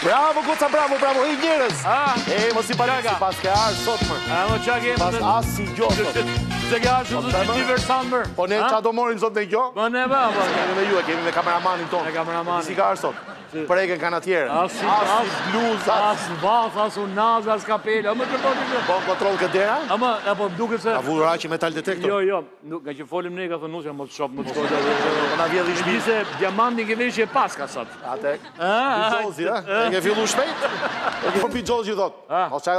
Bravo, Goca, bravo, i njerëz. Mos i palisi, pas ke arë sot, më. Më qa kemë... Pas as si gjo, sot. Se ke arë shumë të diversan, mërë. Po ne qa do morim sot me gjo? Po ne ba, po. Kemi me ju, kemi me kameramanin tonë. Me kameramanin. Si ka arë sot? Preken kanatjerën. As bluz, as vas, as unaz, as kapele. Më të poti kjo. Po kontrol këtë dera? Apo duke se... Ka vurë raqi metal detektor? Jo, nga që folim ne, ka thënë nusja, më të shop, më të shkojtë. Po na vjedh i shpi. Se diamantin ke veshje pas ka sot. Ate, Pizzozi, e ke fillu shpejt? E ke Pizzozi, thot. O qaj,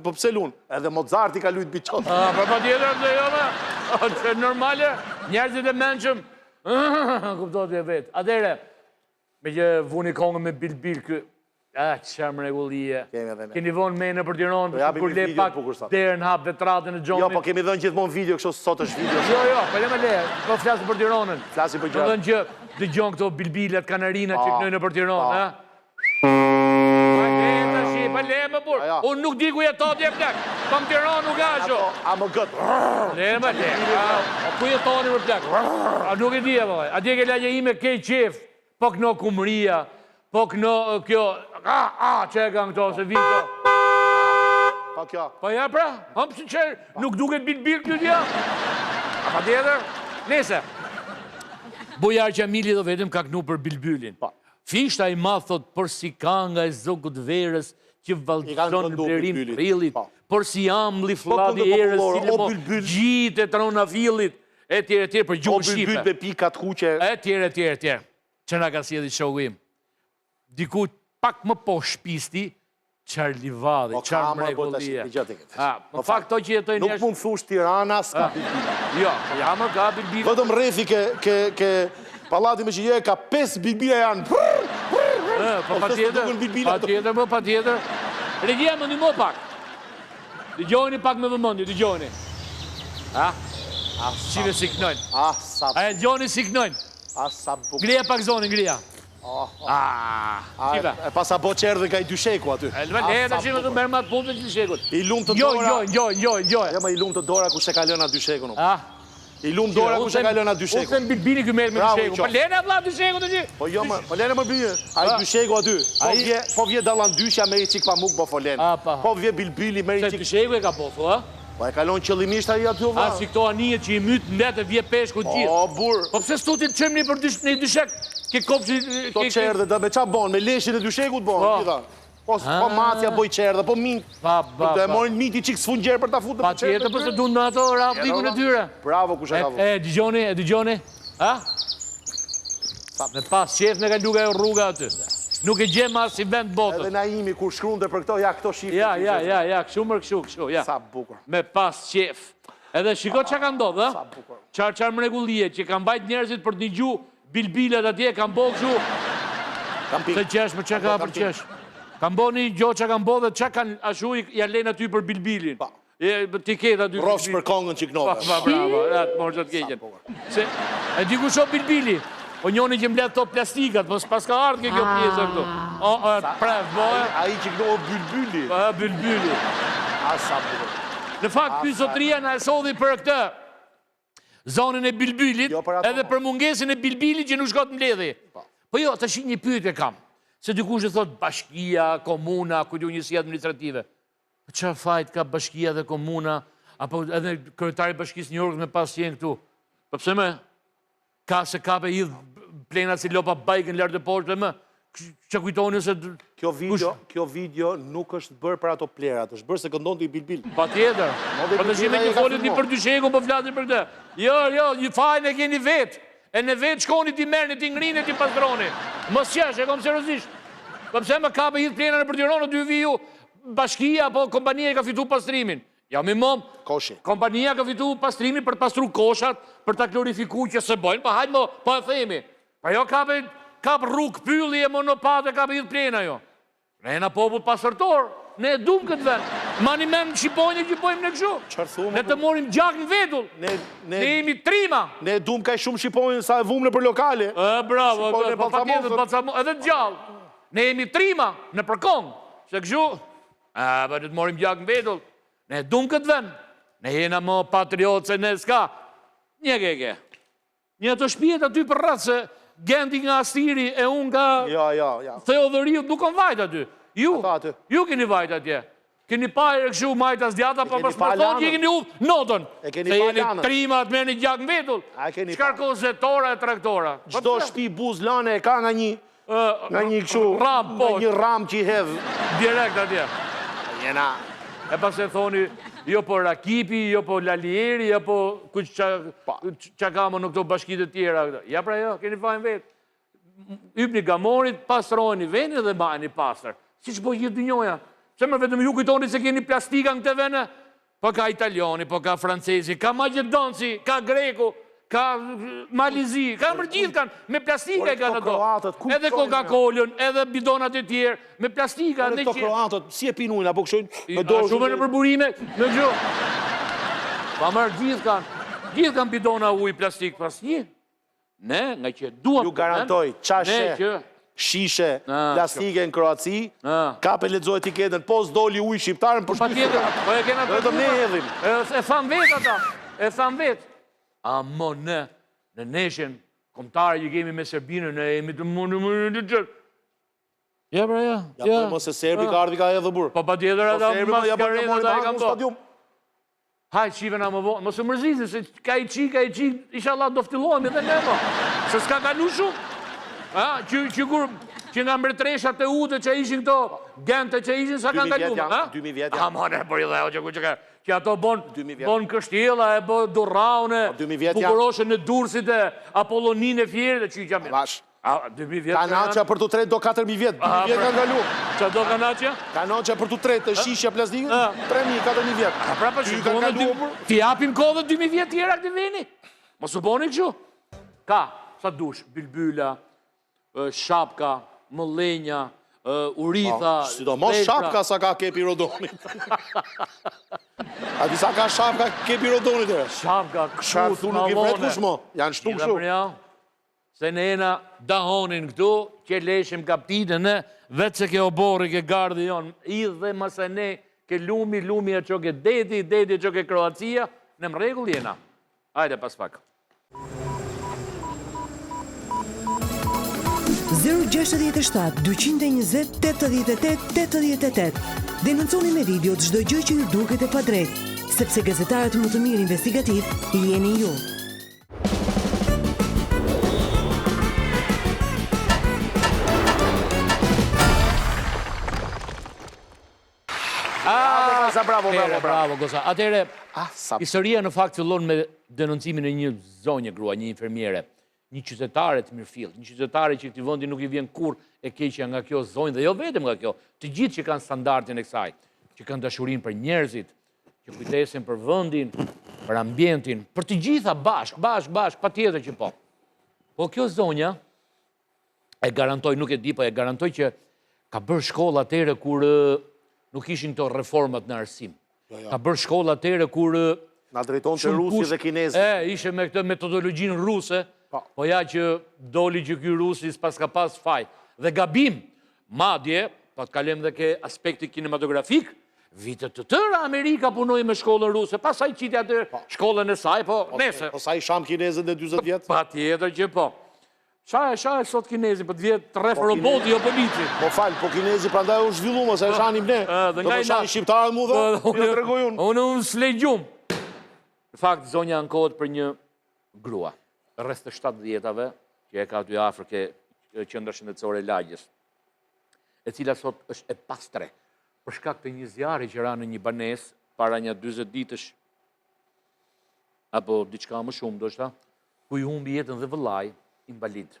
po pse lun? Edhe Mozart i ka lujt Pizzozi. Pa tjetër, dhe jo, me. Normale, njerëzit e menqëm. Kuptot e vetë. Atere, me që vuni kongë me bilbil kë... Qërë mrekullie. Keni vonë mene për Tiranë, kur le pak derën hap vetratën e Gjonit. Jo, po kemi dhënë gjithmonë video, kështu sot është video. Jo, po le me le, po flasë për Tiranën. Flasë për gjatë. Po dhënë që dëgjon këto bilbilat, kanarina që kënojnë për Tiranë, ha? Pa le me burë, unë nuk di ku jetot je plak, pa më Tiranë nuk asho. A më gëtë. Le me le, ku jetoni për plak? Nuk e di e bëj, atje ke lagje ime kej qef, po këno kumëria, po këno kjo, që e ka në këto, se vito. Po kjo. Po ja pra, pëse që nuk duket bilbil kjo tja. A pa tjetër, nese. Bujar që Amili do vetëm ka kënu për bilbylin. Fishta i ma thot, për si ka nga e zogut verës, që valdëson në blerim prillit, për si ambli fladi erës, si le mo gjitë e trona fillit, e tjere, për gjumë shqipe. O bilbyl me pikat kuqe. E tjere. Që nga ka si edhe shoguim. Diku pak më po shpisti, qarë livadhe, qarë mrekullie. Në fakt to që jetoj njerës... Nuk mund thush Tirana, s'ka bilbil. Jo, jamër ka bilbil. Vëtëm refi ke palati me që je, ka 5 bilbila janë. Pa tjetër, pa tjetër. Regjia më një mo pak. Dëgjoni pak me vëmëndi, dëgjoni. Qive si knojnë. A e dëgjoni si knojnë. Ngrija pak zonin, ngrija. E pas a bo qërë dhe ka i dysheku aty. E të qimë të mërë matë punë të dyshekut. I lumë të dora... Jo. Ja ma i lumë të dora ku se ka lëna dysheku nuk. I lumë dora ku se ka lëna dysheku. Unë të në bilbini këmë me dysheku. Po lene vla dysheku të gjithë. Po jo ma, po lene më bje. A i dysheku aty. Po vje dalan dyshja me i qik pa muk bo folen. Po vje bilbili me i qik... Se dysheku e ka bosu, a? Po e kalon qëllimisht a i aty vla. A si këto anijet që i mytë ndetë vje peshku gjithë. O, bur. Po pëse stutit qëmni për një dyshek? Ke kopë që... To qerdhe dhe me qa bon, me leshin e dyshekut bon. Po macja boj qerdhe, po mint. Do e morin miti qik s'fun gjerë për ta futë për qerdhe. Pa tjetë përse dundë në ato rafdikun e tyre. Bravo, ku shakavu. E dëgjoni. Me pas qef me ka luka e rruga aty. Nuk e gjema si vend botët. Edhe na imi kur shkrunde për këto, ja këto shifë. Ja, këshu mërë këshu, ja. Sa bukur. Me pas qef. Edhe shiko që ka ndodhë, Sa bukur. Qarë mrekullie, që kam bajt njerëzit për një gju, bilbilet atje, kam bo këshu. Se qesh, më që ka për qesh. Kam bo një gjo që kam bo dhe që kanë ashu ja lejnë aty për bilbilin. Ti ketë aty. Rofsh për kongën që knove. Bravo, atë morë që të keqen. E di ku shumë bilbili. O njoni që mbledh to plastikat, po s'pas ka ardhë kjo pjesë këtu. Prev, boje. A i që knohë bilbili. Bilbili. Asa bukur. Në fakt, pyetëria na e sodhi për këtë zonën e bilbilit, edhe për mungesën e bilbilit që nuk shkot mbledhi. Po jo, të shi një pyetje kam. Se dikush e thot bashkia, komuna, kujtu njësi administrative. Qa fajt ka bashkia dhe komuna, apo edhe kryetari bashkisë New York me pas jenë këtu. Po pse me? Ka se kape idhë plenat si lopa bajkën lërë dhe poshtë dhe më. Që kujtoni se... Kjo video nuk është bërë për ato plerat, është bërë se këndon të i bilbil. Pa tjetër. Po të shime një folit një për dyshekun, po flasin për këtë. Jo, një fajnë e keni vetë. E në vetë shkoni ti merni, ti ngrini, ti pastroni. Mos qesh, e kom serëzisht. Po pëse më kape idhë plenat në për Tiranë, dy viju, bashkia apo kompania ka fitu pastrimin. Ja, mi mom, kompania ka fitu pastrimin për të pastru koshat, për të klorifiku që se bojnë, pa hajtë mo, pa e themi. Pa jo kap rrug pylli e monopate kap idhë plena jo. Ne e na popull pasërtor, ne e dum këtë vend. Ma një men shqipojnë e gjipojmë në këshu. Ne të morim gjak në vedull. Ne jemi trima. Ne e dum ka i shumë shqipojnë sa e vumë në për lokale. Bravo, edhe gjallë. Ne jemi trima në përkong. Se këshu, për të morim gjak në vedull. Ne e dum këtë vend. Ne jena më patriot se ne s'ka. Një keke. Një të shpijet aty për rratë se Gendi nga Astiri e unë nga Ja. Theodoriu, nuk kanë vajt aty. Ju keni vajt atje. Keni pajrë këshu majtas djata, pa pas më thonë që keni uvë notën. Se jeni trimat me një gjak në vetull. Shkarko zetora e traktora. Gjdo shpi buz lane e ka nga një këshu, nga një ram që i hedhë. Direkt atje. Jena. E pas e thoni, jo po Rakipi, jo po Lalieri, jo po qa kamë në këto bashkit e tjera. Ja pra jo, keni fajnë vetë. Ypni gamorit, pastrojni veni dhe bajni pastër. Si që po gjithë dë njoja. Se më vetëm ju kujtoni se keni plastika në të vene, po ka italiani, po ka francesi, ka magjedonci, ka greku, ka malizi, ka mërgjith kanë, me plastika e kanë ato. Edhe Coca-Colën, edhe bidonat e tjerë, me plastika. Këto kroatët, si e pinujnë, apo këshojnë me dorë? Shume në përburime, me gjo. Pa mërë gjithë kanë bidona ujë plastik pas një. Ne, nga që duham. Ju garantoj, qashe, shishe, plastike në Kroaci, ka pe lexoj etiketën, po s'doli ujë shqiptarën për shpifë. Po e kena të ne hedhim. E tham vetë ata, e tham vetë. Amo në neshen, komtarë që kemi me Serbinën, ne jemi të mundë të gjërë. Ja, pra, ja. Ja, po mos e Serbi ka ardhi ka edhe burë. Po pa tjetër ata maskarena ata e kam to. Stadium. Hajtë qive na më vonë, mos e mërzisi, se ka i qi, inshallah do ftillohemi dhe ne mo. Se s'ka kalu shumë. Që nga mbretreshat e ute që ishin këto, gente që ishin, sa kanë kalume? 2000 vjet janë. Amane, për i dheo, që ato bon kështjela, e bon durraune, bukuroshe në dursit e Apollonin e fjerit, e që i qamin. Vash. 2000 vjet. Kanacja për të tret do 4000 vjet. 2000 vjet kanë kalu. Që do kanacja? Kanacja për të tret, shishja plastikë, 3000, 4000 vjet. Pra pa që ti japim kodë 2000 vjet tjera këtë veni. Mos u boni kështu. Ka, sa dush, bilbyla, shapka, mëllenja, uritha, sidomos shapka sa ka Kepi Rodonit. A disa ka shapka Kepi Rodonit e? Shapka, kështu, nuk i vret kush mo, janë shtu kështu. Se ne ena dahonin këtu, që leshim kaptitën e, vetë se ke obori, ke gardi jonë, idhë dhe mëse ne, ke lumi e që ke deti që ke Kroacia, në më regull jena. Hajde pas pak. 067 220 88 88. Denonconi me video çdo gjë që ju duket e padrejtë, sepse gazetarët më të mirë investigativ jeni ju. Bravo, Gosa. Atere, historia në fakt fillon me denoncimin e një zonjë grua, një infermiere, një qytetare të mirëfill, një qytetare që këti vëndi nuk i vjen kur e keqja nga kjo zonjë, dhe jo vetëm nga kjo, të gjithë që kanë standardin e kësaj, që kanë dashurin për njerëzit, që kujtesin për vëndin, për ambientin, për të gjitha bashk, pa tjetër që po. Po kjo zonja, e garantoj, nuk e di, po e garantoj që ka bërë shkolla atere kur nuk ishin të reformat në arsim. Ka bërë shkolla atere kur... Na drejton të rusi dhe kinezi. Ishe me këtë metodologjinë ruse, po ja që doli që kjo rusi s'pas ka pas faj. Dhe gabim, madje, pa të kalem dhe ke aspekti kinematografik, vitet të tëra Amerika punoj me shkollën ruse, pasaj qiti atë shkollën e saj, po nese. Pasaj sham kinezën dhe 20 vjetë? Pa tjetër që po. Qa e sot kinezi, për të vjetë të ref roboti o polici. Po falë, po kinezi pra ndaj u zhvillu, më se e shanim ne. Do të shanim shqiptarët mu dhe, një të regoj unë. Unë slegjum. Në fakt, zonja ankohet për një grua, rreth të 70-ave, që e ka aty afër ke qendra shëndetësore lagjës, e cila sot është e pastre, për shkak të një zjarri që ra në një banesë para një 40 ditësh, apo diçka më shumë, do shta, ku i humbi jetën dhe vëllai, invalid.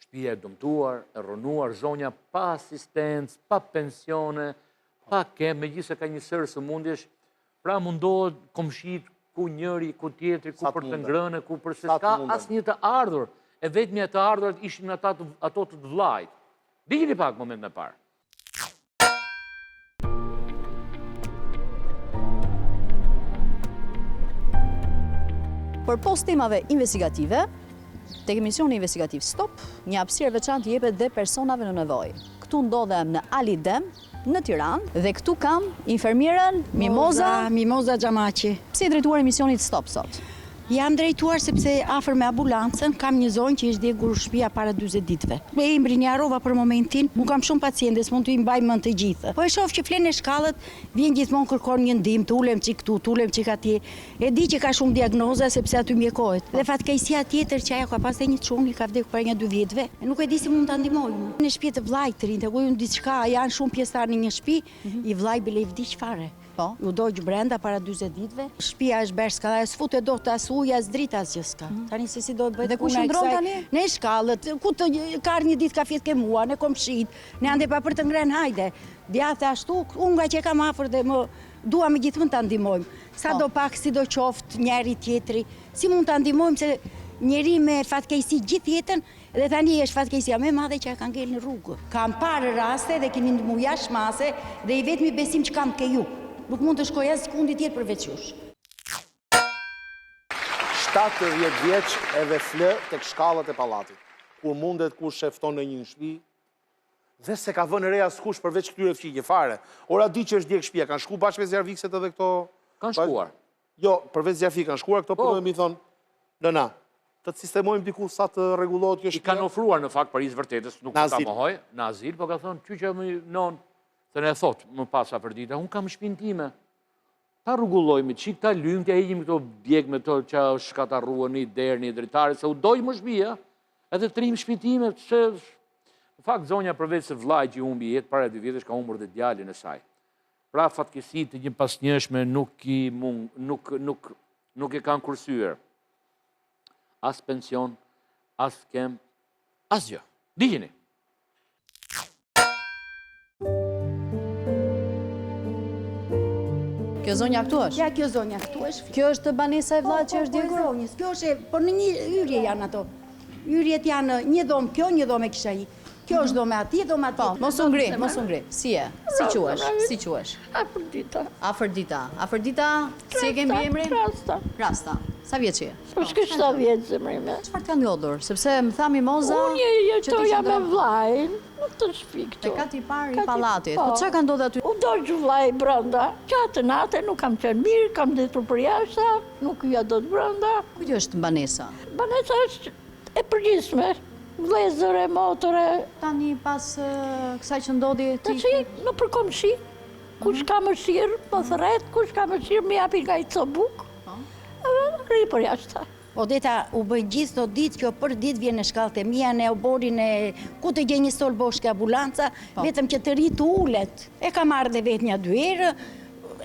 Shtëpia e dëmtuar, e rënuar, zonja pa asistencë, pa pensione, pa megjithëse ka një sërë sëmundjesh, pra mundohet komshit ku njëri, ku tjetri, ku për të ngrënë, ku për se s'ka asë një të ardhur, e vetëmja të ardhurat ishin ato të vllajt. Dijini pak moment në parë. Për post temave investigative, tek emisioni investigativ Stop, një hapësirë veçantë jepet dhe personave në nevojë. Këtu ndodhem në Alidem, në Tiranë, dhe këtu kam infermierën Mimoza Xhamaqi. Si e drejtuar emisionit Stop sot? Jam drejtuar sepse afër me ambulancën kam një zonë që është djegur shtëpia para 40 ditëve. Me emrin e harrova për momentin, nuk kam shumë paciente, s'mund t'u mbaj mend të gjithë. Po e shoh që flen e shkallët, vjen gjithmonë kërkon një ndihmë, të ulem çik këtu, të ulem çik atje. E di që ka shumë diagnoza sepse aty mjekohet. Dhe fatkeqësia tjetër që ajo ka pasur një çun, i ka vdekur para një 2 vjetëve. E nuk e di si mund ta ndihmojmë. Në shtëpi të vllajt të rinj, tegojun diçka, janë shumë pjesëtar në një shtëpi, i vllai bile i vdiq fare. Po. U dogj brenda para 40 ditëve. Shtëpia është berska, dhe s'futet dot as ujë, as dritë, as gjë s'ka. Tani se si do bëhet. Dhe ku shndron tani? Në shkallët, ku të ka një ditë ka fjet ke mua, në komshit, në ande pa për të ngren hajde. Djathë ashtu, unë nga që kam afër dhe më dua me gjithmonë ta ndihmojmë. Sa do pak si do qoftë njëri tjetri, si mund ta ndihmojmë se njeri me fatkeqësi gjithë jetën dhe tani është fatkeqësia më e madhe që e ka ngel në rrugë. Kam parë raste dhe kemi ndihmuar jashtë mase dhe i vetmi besim që kam ke ju. Nuk mund të shkoj as sekundi tjetër përveç jush. 70 vjeç edhe flë tek shkallët e pallatit. Kur mundet kur shefton në një shtëpi dhe se ka vënë re askush përveç këtyre fqinje fare. Ora di që është djeg shtëpia, kanë shkuar bashkë me zjarfikset edhe këto. Kanë shkuar. Jo, përveç zjarfik kanë shkuar këto, po më thon, nëna, të sistemojmë diku sa të rregullohet kjo I shtëpi. kanë ofruar në fakt Paris vërtetës, nuk ta mohoj, në azil, po ka thonë, që më non, se ne thot, më pas afërdita, unë kam shtëpinë time. Ta rregullojmë, çik ta lymë, t'ja heqim këto djeg me to që shkatarruan një derë, një dritare, se u doj më shtëpia, edhe trim shtëpinë time, se në fakt zonja përveç se vllai që humbi jetë para 2 vjetësh ka humbur dhe djalin e saj. Pra fatkeqësi të një pasnjëshme nuk e kanë kursyer. As pension, as kem, as gjë. Digjeni. Kjo zonja këtu është? Ja, kjo zonja këtu është. Kjo është banesa e vllajt që është djegur? Kjo është, por në një hyrje janë ato. Hyrjet janë një dhomë kjo, një dhomë e kisha i. Kjo është dhomë atje, dhomë atje. Po, mos u ngri, mos u ngri. Si je? Si quhesh? Si quhesh? Afërdita. Afërdita. Afërdita, si e ke mbi emrin? Rasta. Rasta. Sa vjeç je? Po s'ke 7 vjetë zemrime. Çfarë të ka ndodhur? Sepse më tha Mimoza Unë jetoja me vlajn, nuk të shpi këtu. Te kati parë i pallatit. Po çfarë ka ndodhur aty? U dojgjë vlaj brënda. Qatë natë nuk kam qenë mirë, kam detur për jashta, nuk ja do të brënda. Kujt është banesa? Banesa është e përgjithshme. Vlezëre, motore. Tani pas kësaj që ndodhi Të ti. që në përkomshi, kush ka mëshirë, më thret, kush ka mëshirë, më japi nga i cobuk. Rri për jashta. Odeta u bëjnë gjithë të ditë, kjo për ditë vjen në shkallët e mia, në oborin e ku të gjej një stol boshke ambulanca, vetëm që të rritë ullet. E ka marrë dhe vetë një 2 herë,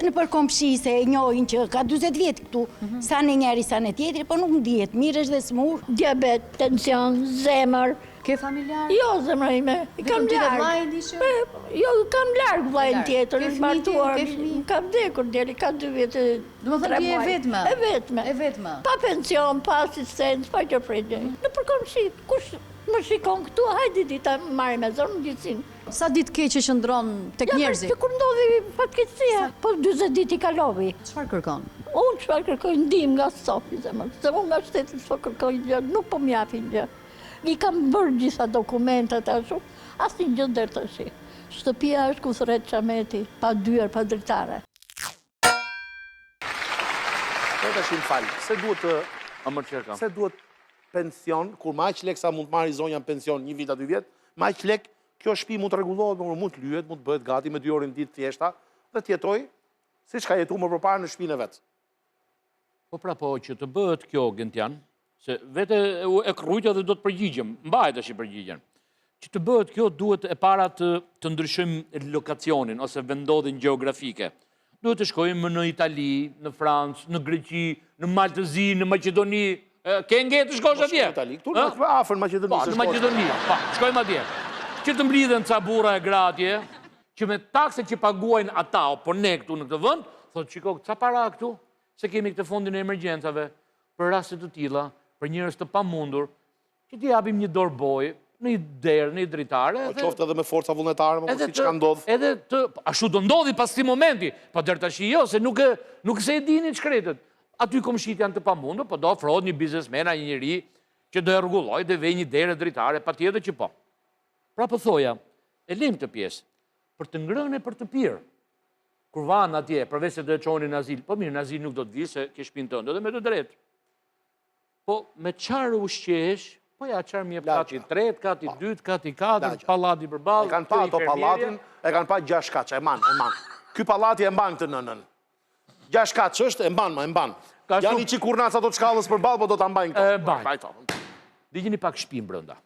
në përkomshi se e njohin që ka 40 vjetë këtu, sa në njeri, sa në tjetëri, po nuk ndihet, mirë është dhe smur. Diabet, tension, zemër. Ke familjar? Jo, zemra ime, i kam Vetëm ti dhe largë. vllai diçka? Jo, kam largë vlajnë Larg. tjetër, Ke është fëmijë ti? martuar. Ke fëmijë? Ka vdekur djeli, ka 2 vjetë, Do të thënë ti e vetme? E vetme. E vetme? Pa pension, pa asistencë, pa gjë prej. Në përkomshi, kush më shikon këtu, hajde dita marri me zonë në gjithësin. Sa ditë keqe qëndron tek njerëzit? Që kur ndodhi fatkeqësia, po 40 ditë i kalovi. Çfarë kërkon? Unë çfarë kërkoj ndihmë nga stofi, zemër. Se unë nga shteti s'po kërkoj gjë, nuk po m'japin gjë. I kam bërë gjitha dokumentat ashtu, asnjë gjë deri tash. Shtëpia është ku thret çameti, pa dyer, pa dritare. Po tash më fal. Se duhet pension, kur me aq lek sa mund të marrë zonja në pension 1 vit a 2 vjet, me aq lek kjo shtëpi mund të rregullohet, mund të lyhet, mund të bëhet gati me 2 orë në ditë thjeshta dhe të jetoj siç ka jetuar më përpara në shtëpinë e vet. Po pra po që të bëhet kjo, Gentian, se vete e krujtja dhe do të përgjigjem, mbajt është i përgjigjen. Që të bëhet kjo duhet e para të ndryshojmë lokacionin ose vendodhin gjeografike. Duhet të shkojmë në Itali, në Francë, në Greqi, në Maltëzi, në Maqedoni. Ke nge të shkosh atje? Këtu në afër Maqedonisë. Po, në Maqedoni, po, shkojmë atje. Që të mblidhen ca burra e gratje, që me takse që paguajnë ata, po ne këtu në këtë vend, thotë shiko, ca para këtu, se kemi këtë fondin e emergjencave, për raste të tilla, për njerëz të pamundur, që t'i japim një dorë bojë, në një derë, në një dritare. Po qoftë edhe me forca vullnetare, më si që ka ndodhë. Edhe të, ashtu do ndodhi pas këtij momenti, po deri tash jo, se nuk se e dini çkretët. Aty komshit janë të pamundur, po do ofrohet një biznesmen, një njeri që do e rregullojë dhe vej një derë dritare, patjetër që po. Pra po thoja, e lëm këtë pjesë për të ngrënë e për të pirë. Kur van atje, përveç se do e çonin në azil, po mirë, në azil nuk do të vi se ke shtëpinë tënde, edhe me të drejtë. Po, me qarë ushqesh, po ja qarë mje kati 3, kati 2, kati 4, palati për balë. E kanë pa ato palatin, e kanë pa 6 kaç, e man. Ky palati e mban këtë nënën. 6 kaç është, e mban. Janë i qikurnac ato të shkallës për balë, po do të mbajnë këto. E bajnë. Digjeni pak shpim brënda.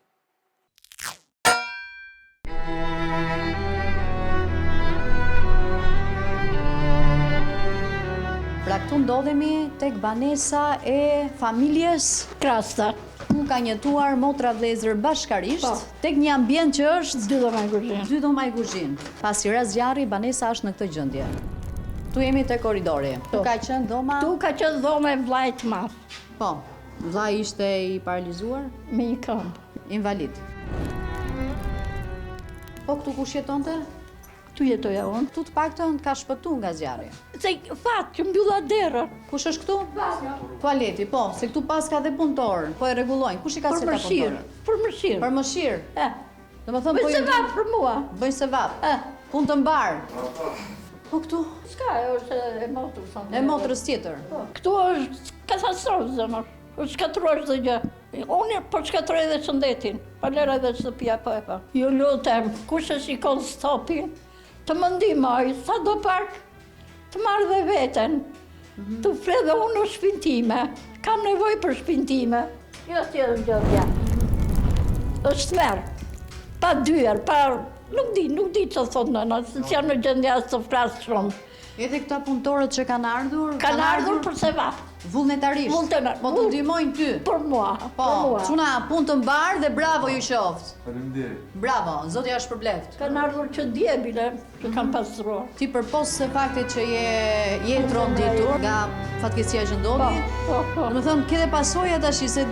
Pra këtu ndodhemi tek banesa e familjes Krasta. ku ka njëtuar motra vëllezër bashkarisht, tek një ambient që është 2 dhoma e kuzhinë. 2 dhoma e kuzhinë. Pasi ras zjarri, banesa është në këtë gjendje. Tu jemi te koridori. Tu ka qenë dhoma? Tu ka qenë dhoma e vllajt madh. Po. Vllai ishte i paralizuar, Me një këmbë. invalid. Po këtu kush jetonte? Tu jetoja unë. Tu të paktën ka shpëtuar nga zjarri. Se fat që mbylla derën. Kush është këtu? Tualeti, po, se këtu pas ka dhe punëtor, po e rregullojnë. Kush i ka Për seta mëshirë. punëtorët? Për mëshirë. Për mëshirë. Domethënë po Bëj se vap për mua. bëjnë se vap. Punë të mbar. Po këtu? Ska, është e motrë. E motrës tjetër. Këtu është katastrofë, zemër. është shkatruar çdo gjë. Unë po shkatroj edhe shëndetin, pa lera edhe shtëpia po e pa. Ju lutem, kush e shikon stopin, të më ndihmoj, sa do pak, të marrë dhe veten, të fle dhe unë në shtëpinë time. Kam nevojë për shtëpinë time. Jo tjetër gjë. Është merë, pa dyer, pa... Nuk di që thot nëna, se që janë në gjendje as të flasë shumë. Edhe këta punëtorët që kanë ardhur? Kanë ardhur për se va. Vullnetarisht? Po të ndihmojnë ty? Për mua. Po, çuna, punë të mbarë dhe bravo ju qoftë. Faleminderit. Bravo, zoti është përbleft. Kanë ardhur që dje bile, që kanë pastruar. Ti përpos se faktit që je tronditur nga fatkeqësia që ndodhi, domethënë ke dhe pasoja tash se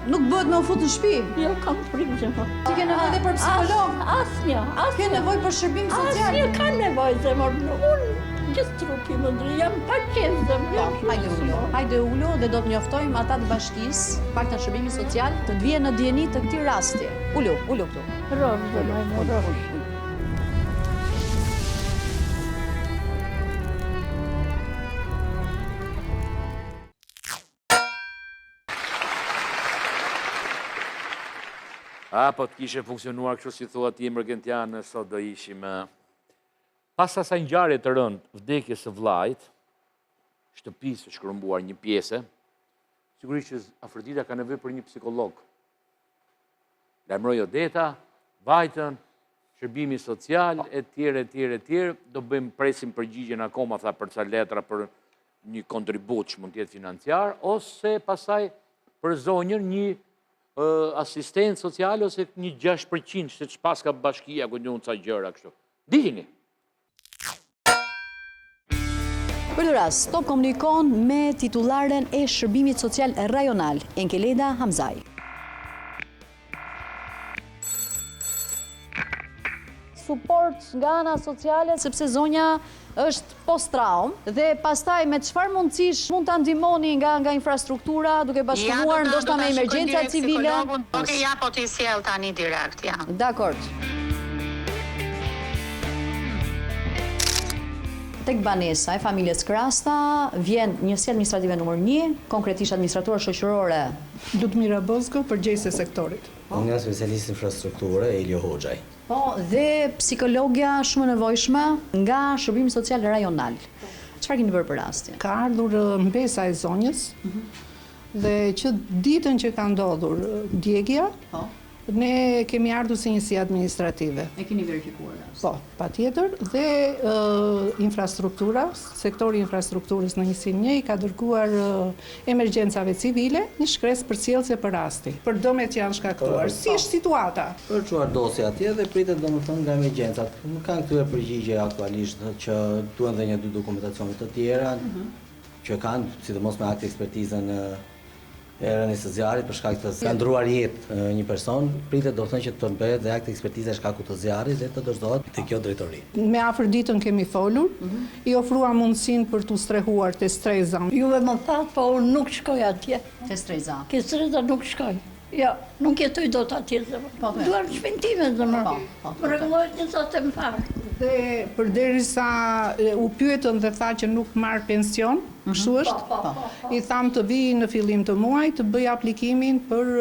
nuk bëhet me u fut në shtëpi. Jo, kam frikë. Ti ke nevojë dhe për psikolog? Asnjë. Ke nevojë për shërbim social? Asnjë kam nevojë, zemër. Unë gjithë trupi më ndri, jam pa qenë zemër. Hajde ulo dhe do të njoftojmë ata të bashkisë, pak të shërbimit social, të vijë në dieni të këtij rasti. Ulo këtu. Rrov, zemër, rrov. Po të kishe funksionuar kështu si thua ti emergentianë, sot do ishim... Pas asaj ngjarje të rëndë vdekjes së vllajt, shtëpisë shkrumbuar një pjesë, sigurisht që Afrodita ka nevojë për një psikolog. Lajmëroi Odeta, Vajtën, shërbimi social, etj, do bëjmë presim përgjigjen akoma, tha, për ca letra për një kontribut që mund të jetë financiar, ose pasaj për zonjën një asistent social ose një 6%, se që pas ka bashkia, ku një ca gjëra kështu. Dijini. Për të rast, Stop komunikon me titularen e shërbimit social rajonal, Enkeleda Hamzaj. Suport nga ana sociale, sepse zonja është post-traum dhe pastaj me çfarë mundësish mund ta ndihmoni nga infrastruktura, duke bashkëpunuar ndoshta me emergjenca civile? Okej, ja po ti sjell tani direkt, ja. Dakor. Tek banesa e familjes Krasta vjen njësia administrative numër 1, konkretisht administratura shoqërore Ludmira Bozgo, përgjegjëse e sektorit. Unë jam specialist infrastrukture, Elio Hoxhaj. Po, dhe psikologja shumë e nevojshme nga shërbimi social rajonal. Çfarë keni bërë për rastin? Ka ardhur mbesa e zonjës dhe që ditën që ka ndodhur djegja, ne kemi ardhur si njësi administrative. E keni verifikuar rast? Po, patjetër, dhe infrastruktura, sektori infrastrukturës në njësinë 1 i ka dërguar emergjencave civile një shkresë përcjellëse për rasti. Për domet janë shkaktuar. Si është situata? Për çuar dosje atje dhe pritet domethënë nga emergjencat. Nuk kanë kthyer përgjigje aktualisht që duhen dhe 1-2 dokumentacione të tjera që kanë, sidomos me akte ekspertizën e rënies së zjarrit për shkak të ka ndruar jetë një person, pritet do të thënë që të bëhet dhe akte ekspertize shkaku të zjarrit dhe të dorëzohet te kjo drejtori. Me afër ditën kemi folur, i ofrua mundësinë për t'u strehuar te Streza. Juve më thatë, po unë nuk shkoj atje. Te Streza? Ke Streza nuk shkoj. Jo, nuk jetoj dot atje, zemër. Duar shpintime, zemër. Më rregullojnë një sotë më parë. Dhe përderisa u pyetën dhe tha që nuk marr pension, kështu është, i tham të vi në fillim të muajit të bëj aplikimin për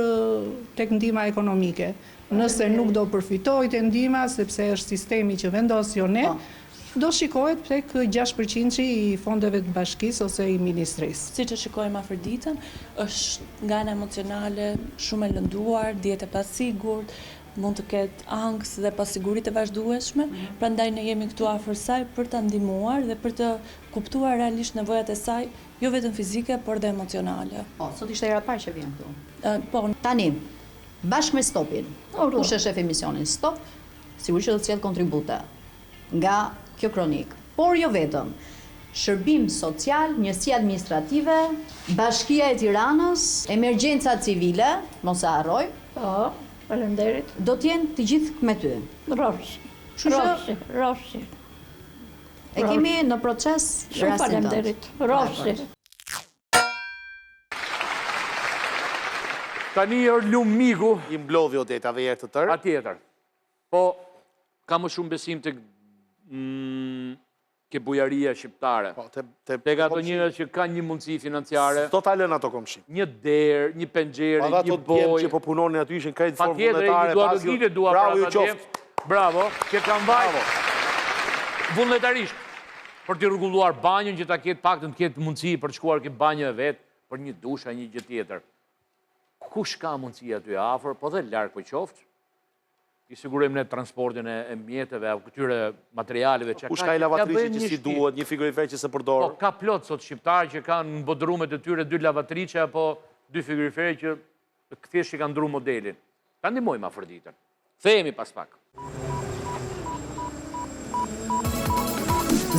tek ndihma ekonomike. Nëse nuk do përfitoj të ndihma, sepse është sistemi që vendos jo ne, do shikohet tek 6% i fondeve të bashkisë ose i ministrisë. Siç e shikojmë afërditën, është nga ana emocionale shumë e lënduar, dihet e pasigurt, mund të ketë ankth dhe pasiguri të vazhdueshme, prandaj ne jemi këtu afër saj për ta ndihmuar dhe për të kuptuar realisht nevojat e saj, jo vetëm fizike, por dhe emocionale. Po, sot ishte hera e parë që vjen këtu. Po, tani, bashkë me Stopin, kush është shef emisionin Stop, sigurisht që do të sjell kontribute nga kjo kronik, por jo vetëm. Shërbim social, njësi administrative, Bashkia e Tiranës, emergjenca civile, mos e harroj. Po, faleminderit. Do t'jenë të gjithë me ty. Roshi. E kemi në proces Shumë faleminderit. Roshi. Tani është lumë miku. I mblodhi odetave herë të tërë. Atjetër. Po, ka më shumë besim të ke bujaria shqiptare. Tek ato njerëz që kanë një mundësi financiare. Do ta lënë ato komshi. Një derë, një penxhere, një bojë. Që po punonin aty ishin krejt formë vullnetare. Bravo ju qoftë. Bravo, që kanë vajtë vullnetarisht për të rregulluar banjën që ta ketë paktën të ketë mundësi për të shkuar ke banjë e vet, për një dusha, një gjë tjetër. Kush ka mundësi aty afër, po dhe larg po qoftë? I sigurojmë ne transportin e mjeteve, këtyre materialeve që kush ka i lavatriçe që si duhet, një frigorifer që se përdor. Po ka plot sot shqiptarë që kanë në bodrumet e tyre 2 lavatriçe apo 2 frigorifere që thjesht që kanë ndru modelin. Ta ndihmojmë afërditën. Thehemi pas pak.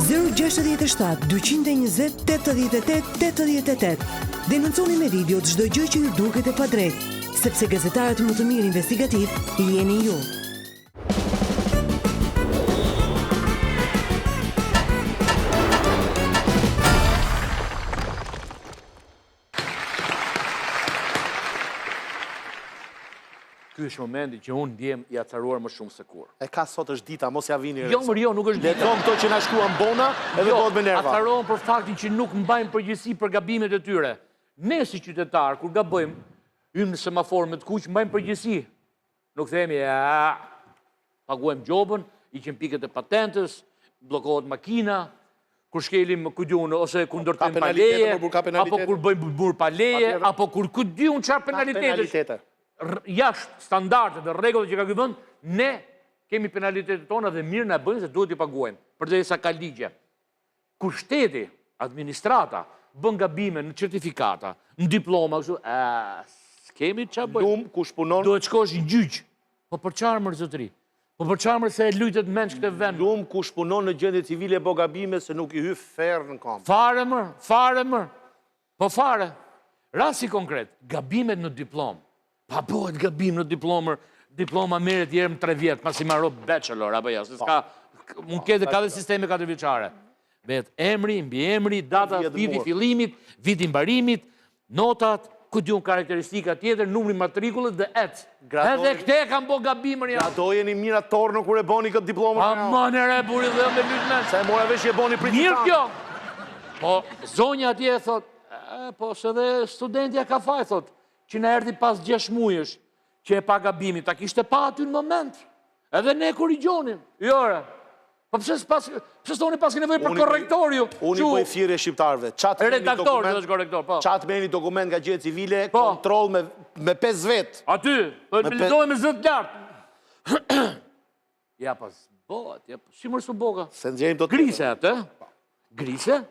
067 220 88 88. Denonconi me video çdo gjë që ju duket e padrejtë, sepse gazetarët më të mirë investigativ jeni ju. Ky është momenti që unë ndjem i acaruar më shumë se kur. E ka sot është dita, mos ja vini. Jo, nuk është dita. Lexon këto që na shkruan bona, edhe bëhet me nerva. Acarohen për faktin që nuk mbajnë përgjegjësi për gabimet e tyre. Ne si qytetar, kur gabojmë, hymë në semafor me të kuq, mbajmë përgjegjësi. Nuk themi, paguajmë gjobën, iqim pikët e patentës, bllokohet makina, kur shkelim kujun ose kur ndërtojmë pa leje, apo kur bëjmë burr pa leje, apo kur kujun çfarë penalitetesh. Jashtë standardet dhe rregullat që ka ky vend, ne kemi penalitetet tona dhe mirë na bëjnë se duhet i paguajmë, përderisa ka ligje. Kur shteti, administrata bën gabime në certifikata, në diploma, kështu, s'kemi çfarë bëjmë. Lum kush punon, duhet shkosh në gjyq. Po për çfarë më zotëri? Po për çfarë se e lujtet mendsh këtë vend? Lum kush punon në gjendje civile bë gabime se nuk i hyj ferr në kamp. Fare më. Po fare. Rasti konkret, gabimet në diplomë. Pa bëhet gabim në diploma merret herë më 3 vjet, pasi marrë bachelor apo jo, se s'ka mund ketë ka dhe sisteme 4 vjeçare. Vet emri, mbiemri, data viti fillimit, viti mbarimit, notat, ku diun karakteristika tjetër, numri matrikullit dhe et. Edhe këte kanë bë gabimën ja. Gratojeni miratorno kur e boni këtë diplomë. Amanere buri dhe me lytmen. Sa e mora vesh e boni principal. Mirë kjo. Po zonja atje thot, po se dhe studentja ka faj thot, që në erdi pas 6 mujësh, që e pa gabimi, ta kishte pa aty në moment. Edhe ne korrigjonim. Jore. Po pse s'toni pas nevojë për korrektoriu? Unë i bëj thirrje shqiptarëve. Redaktor është korrektor, po. Çat merrni dokument nga gjëja civile, kontroll me 5 vet. Aty, lëdojmë me zë të lartë. Ja pas bëhet, ja si më boga. Se nxjerrim dot grise atë. Grise.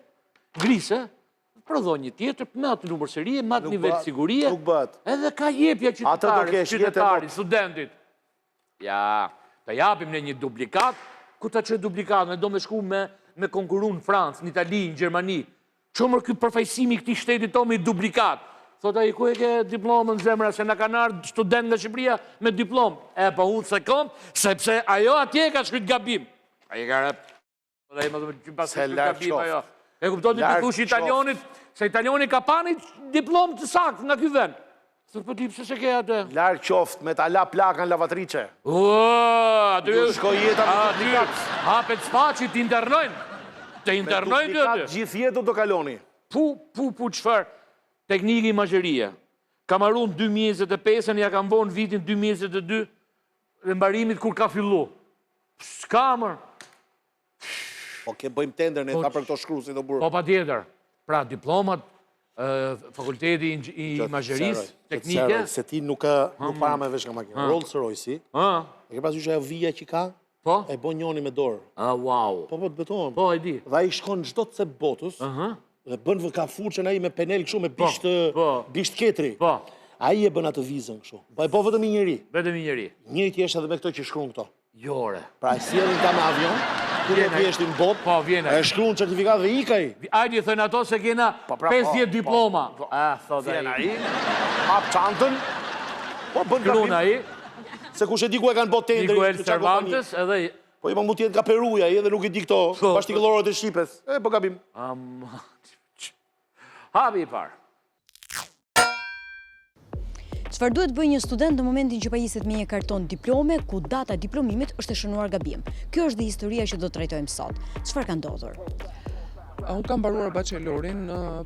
Prodhon një tjetër, me atë numër serie, me atë nivel sigurie, edhe ka jepja qytetarit, studentit. Ja, të japim në një duplikat, ku ta që duplikat, ne do me shku me konkurun në Francë, në Itali, në Gjermani, qëmër këtë përfajsimi këti shtetit to me duplikat. Thot a i ku e ke diplomën zemra, se në kanë ardhë student nga Shqipëria me diplomë. E, pa unë se kom, sepse ajo atje ka shkryt gabim. A i ka rep, se lërë qoft. E kuptoni të thush Italionit, se Italioni ka pani diplomë të saktë nga ky vend. Së për ti pëse se ke atë? Larë qoftë me ta la plakën lavatrice. Aty shkoj jeta me duplikat. Hapet spaci, t'internojnë. Të internojnë të atë. Gjithë jetën do kaloni. Qëfar tekniki imazherie. Kam arun 2025-ën, ja kam vonë vitin 2022 dhe mbarimit kur ka fillu. S'kamër. Po ke bëjmë tender ne ta për këto shkruesit do burë. Po pa tjetër. Pra diplomat, fakulteti i imazherisë, teknike. Se ti nuk para me vesh nga makinë. Rolls Royce-i. E ke pasur që ajo vija që ka? Po? E bën njoni me dorë. Wow. Po të betohem. Po, e di. Dhe ai shkon çdo të cep botës. Dhe bën ka furçën ai me penel kështu me bisht ketri. Po. Ai e bën atë vizën kështu. Po e vetëm një njeri. Vetëm një njeri. Njëjti është edhe me këto që shkruan këto. Jore. Pra e sjellin ta me avion, kur e vjeshtin botë, po vjen ai. E shkruan certifikat dhe ikaj. Ajde thënë ato se kena 50 diploma. Thot ai. Vjen ai. Hap çantën. Po bën gabim ai. Se kush e di ku e kanë botë tendrin. Miguel Cervantes edhe po ima mund të jetë nga Peruja, ai edhe nuk e di këto, bashkëkollorët e Shqipës. Po gabim. Hapi i parë. Çfarë duhet bëjë një student në momentin që pajiset me një karton diplome ku data e diplomimit është e shënuar gabim? Kjo është dhe historia që do të trajtojmë sot. Çfarë ka ndodhur? Unë kam mbaruar bachelorin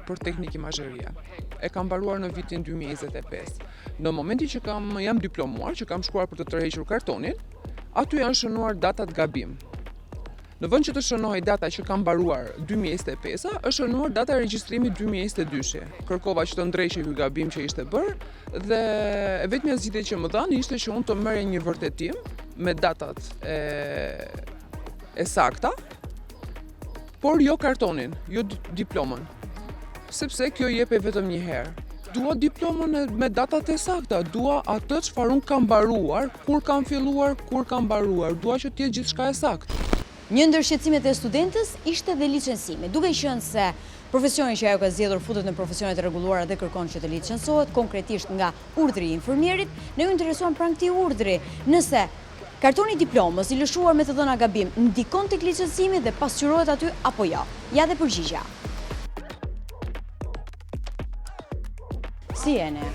për teknik imazherie. E kam mbaruar në vitin 2025. Në momentin që jam diplomuar, që kam shkuar për të tërhequr kartonin, aty janë shënuar datat gabim. Në vend që të shënohej data që kam mbaruar 2025, është shënuar data e regjistrimit 2022. Kërkova që të ndrejshej ky gabim që ishte bërë dhe vetmja zgjidhje që më dhanë ishte që unë të merrja një vërtetim me datat e sakta, por jo kartonin, jo diplomën. Sepse kjo jepej vetëm një herë. Dua diplomën me datat e sakta, dua atë çfarë unë kam mbaruar, kur kam filluar, kur kam mbaruar, dua që të jetë gjithçka e saktë. Një ndër shqetësimet e studentës ishte dhe licencimi, duke qenë se profesioni që ajo ka zgjedhur futet në profesionet e rregulluara dhe kërkon që të licencohet, konkretisht nga urdhri i infirmierit, ne ju interesuan pranë këtij urdhri, nëse kartoni diplomës i lëshuar me të dhëna gabim ndikon tek licencimi dhe pasqyrohet aty apo jo. Ja dhe përgjigja. Si jeni?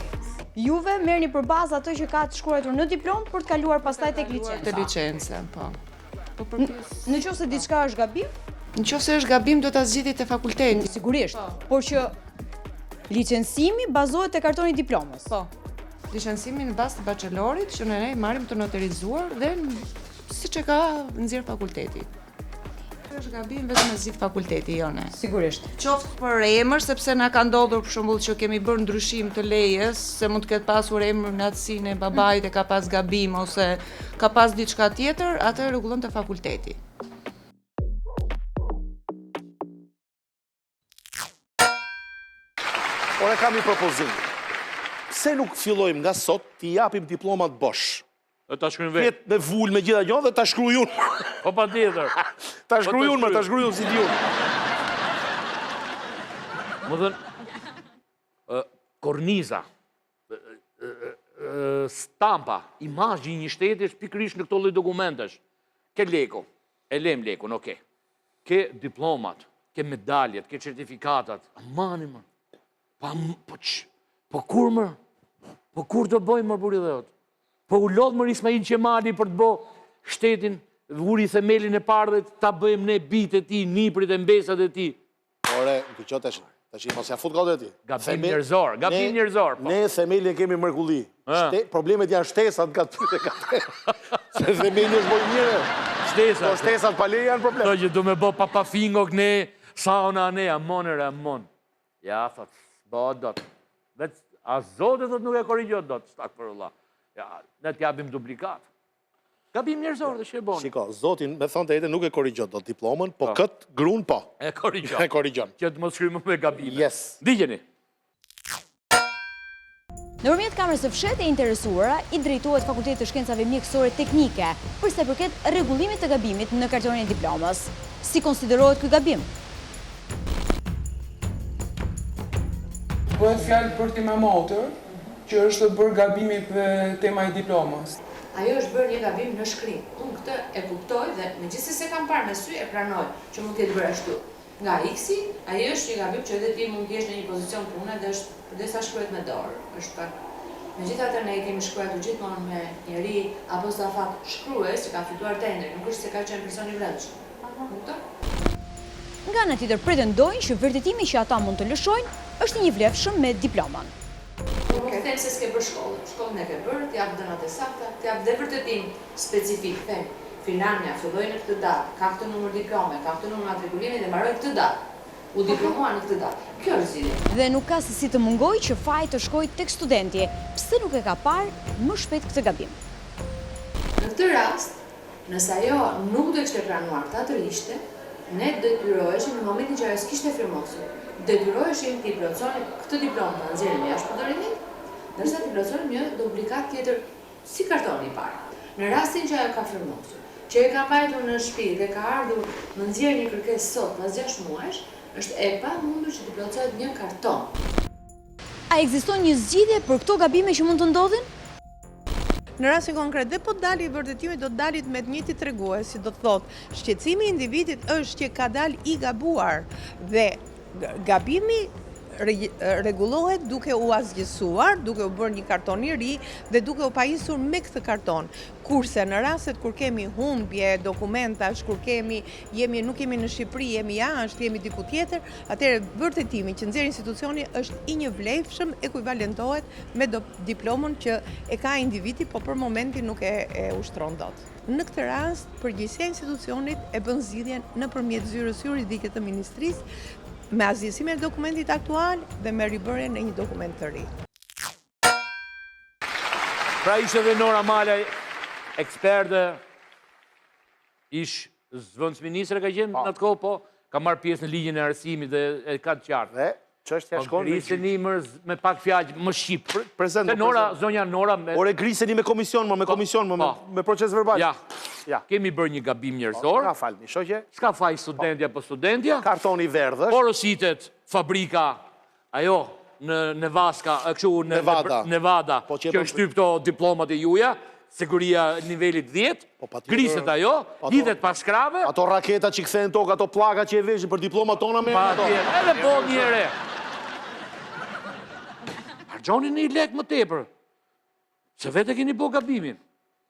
Juve merrni përbazë ato që ka të shkruar në diplomë për të kaluar pastaj tek licenca. Te licenca, po. Në qoftë se diçka është gabim? Në qoftë se është gabim, do ta zgjidhni te fakulteti. Sigurisht. Por që licencimi bazohet te kartoni diplomës. Po. Licencimi në bazë të bachelorit që ne marrim të notarizuar dhe siç e ka nxjerr fakulteti. Është gabim vetëm e zgjidh fakulteti, jo ne. Sigurisht. Qoftë për emër, sepse na ka ndodhur për shembull që kemi bërë ndryshim të lejes, se mund të ketë pasur emër në atësinë e babait e ka pas gabim ose ka pas diçka tjetër, atë rregullon te fakulteti. Ora kam një propozim. Pse nuk fillojmë nga sot t'i japim diplomat bosh? Dhe ta shkruajnë vetë. Me vul me gjitha gjo dhe ta shkruaj unë. Po patjetër. Ta shkruaj unë, ta shkruaj unë si di unë. Më thënë, korniza, stampa, imazhi i një shteti është pikërisht në këto lloj dokumentesh. Ke leko, e lem lekun, okay. Ke diplomat, ke medaljet, ke certifikatat. Amani më. Po kur më? Po kur të bëjmë më buri dhe otë? Po u lodhë më Ismail Qemali për të bo shtetin, vuri themelin e parë dhe ta bëjmë ne bitë e ti, niprit e mbesat e ti. Ore, në këqo të shi, mos ja fut gode ti. Gabim njerëzor. Ne themelin e kemi mërkulli. Problemet janë shtesat nga të të katë. Se themelin është bojë njëre. Shtesat. Po shtesat pale janë problem. To që du me bo papafingo këne, sauna ne, amon. Ja, thot, bo dot. A zote thot nuk e korrigjot dot, stak për Allah. Ja, ne t'japim duplikat. Gabim njerëzor dhe që e boni. Shiko, zotin me thonë të jetë nuk e korrigjot do diplomën, po këtë grun po. E korrigjot. Që të mos shkrymë me gabime. Yes. Digjeni. Nëpërmjet kamerës së fshehtë e interesuara, i drejtohet Fakultetit të Shkencave Mjekësore Teknike për sa i përket rregullimit të gabimit në kartonin e diplomës. Si konsiderohet ky gabim? Bëhet fjalë për tema motor, që është bërë gabimi për tema i diplomës. Ajo është bërë një gabim në shkrim. Unë këtë e kuptoj dhe megjithëse se kam parë me sy e pranoj që mund të jetë bërë ashtu. Nga X-i, ajo është një gabim që edhe ti mund të jesh në një pozicion pune dhe është përdesa shkruhet me dorë. Është pak Megjithatë ne kemi shkruar gjithmonë me njëri apo stafat shkrues që ka fituar tender, nuk është se ka qenë person i vlefshëm. Kupton? Nga ana tjetër pretendojnë që vërtetimi që ata mund të lëshojnë është një vlefshëm me diplomën. Nuk e them se s'ke bërë shkollën. Shkollën e ke bërë, t'jap dënat e sakta, t'jap dhe vërtetim specifik. Them, Finlandia filloi në këtë datë, ka këtë numër diplome, ka këtë numër matrikulimi dhe mbaroi këtë datë. U diplomua në këtë datë. Kjo është zgjidhja. Dhe nuk ka se si të mungoj që faji të shkojë tek studenti, pse nuk e ka parë më shpejt këtë gabim. Në këtë rast, nëse ajo nuk do të kishte pranuar këtë të ishte, ne detyroheshim në momentin që ajo s'kishte firmosur, detyroheshim t'i plotësonim këtë diplomë ta nxjerrim jashtë përdorimit, ndërsa t'i plotësonim një duplikat tjetër si kartoni i parë. Në rastin që ajo ka firmosur, që e ka pajtur në shtëpi dhe ka ardhur në nxjerrje një kërkesë sot pas 6 muajsh, është e pamundur që të plotësohet një karton. A ekziston një zgjidhje për këto gabime që mund të ndodhin? Në rastin konkret, dhe po të dali vërtetimi do të dalit me të njëjtit treguesi, do të thotë, shqetësimi i individit është që ka dal i gabuar dhe gabimi rregullohet duke u asgjësuar, duke u bërë një karton i ri dhe duke u pajisur me këtë karton. Kurse në rastet kur kemi humbje dokumentash, kur nuk jemi në Shqipëri, jemi jashtë, jemi diku tjetër, atëherë vërtetimi që nxjerr institucioni është i një vlefshëm, ekuivalentohet me diplomën që e ka individi, po për momentin nuk e ushtron dot. Në këtë rast, përgjegjësia e institucionit e bën zgjidhjen nëpërmjet zyrës juridike të ministrisë, me asgjësimin e dokumentit aktual dhe me ribërjen e një dokument të ri. Pra ishte dhe Nora Malaj, eksperte, ish zëvendës ministre ka qenë në atë kohë, po ka marrë pjesë në ligjin e arsimit dhe e ka të qartë. Dhe çështja shkon Griseni me pak fjalë më shqip. Se Nora, zonja Nora me Ore griseni me komision, me proces verbal. Ja, kemi bërë një gabim njerëzor. Ka falni, shoqe. S'ka faj studentja për studentja. Kartoni verdhësh. Porositet fabrika, ajo në Nevaska, kështu në Nevada, që shtyp këto diplomat e juja, siguria nivelit 10, griset ajo, lidhet pas shkrave. Ato raketa që kthehen tokë, ato pllaka që e veshin për diplomat tona me ato. Edhe po njëre. Harxhoni një lek më tepër. Se vete keni bo gabimin.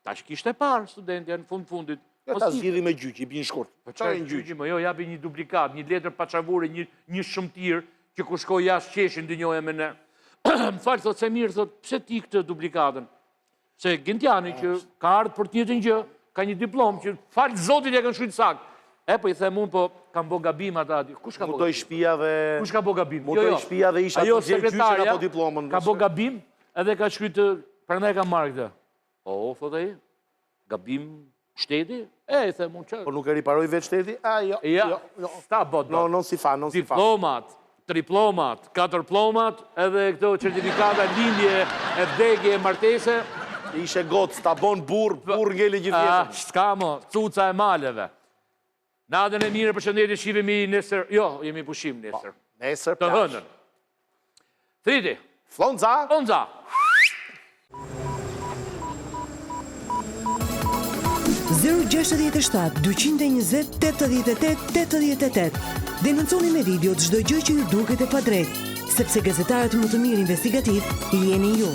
Ta që kishte parë studentja në fundit. Ta zgjidhi me gjyq, i bin shkurt. Çfarë gjyq? Jo, japi një duplikat, një letër paçavure, një shëmtir që ku shkoj jashtë qeshin dënjoja me ne. Më falë, thot se mirë, thot, pse ti këtë duplikatën? Se Gentiani që ka ardhë për tjetën gjë, ka një diplom që falë zotit e kanë shujtë sakë. Po i them unë, po kam bo gabim ata ati. Kush ka bo gabim? Kush ka bo gabim? Mutoj shpia dhe isha të gjerë gjyqin apo diplomën. Ka bo gabim edhe ka shkujtë, për ne ka marrë këtë. Thot e, gabim shteti? I them unë që... Po nuk e riparoj vetë shteti? Jo, sta bot. Non si fa. Diplomat, triplomat, 4 plomat, edhe këto certifikata lindje, e vdekje, e martese. Ishe gotë, sta bon burr ngeli gjithjetën. Shka mo, cuca e maleve. Natën e mire për shëndetje shivemi nesër, jo, jemi pushim nesër. Nesër të hënën. Thriti. Flonza. Flonza. Denonconi me video çdo gjë që ju duket e padrejtë, sepse gazetarët më të mirë investigativ jeni ju.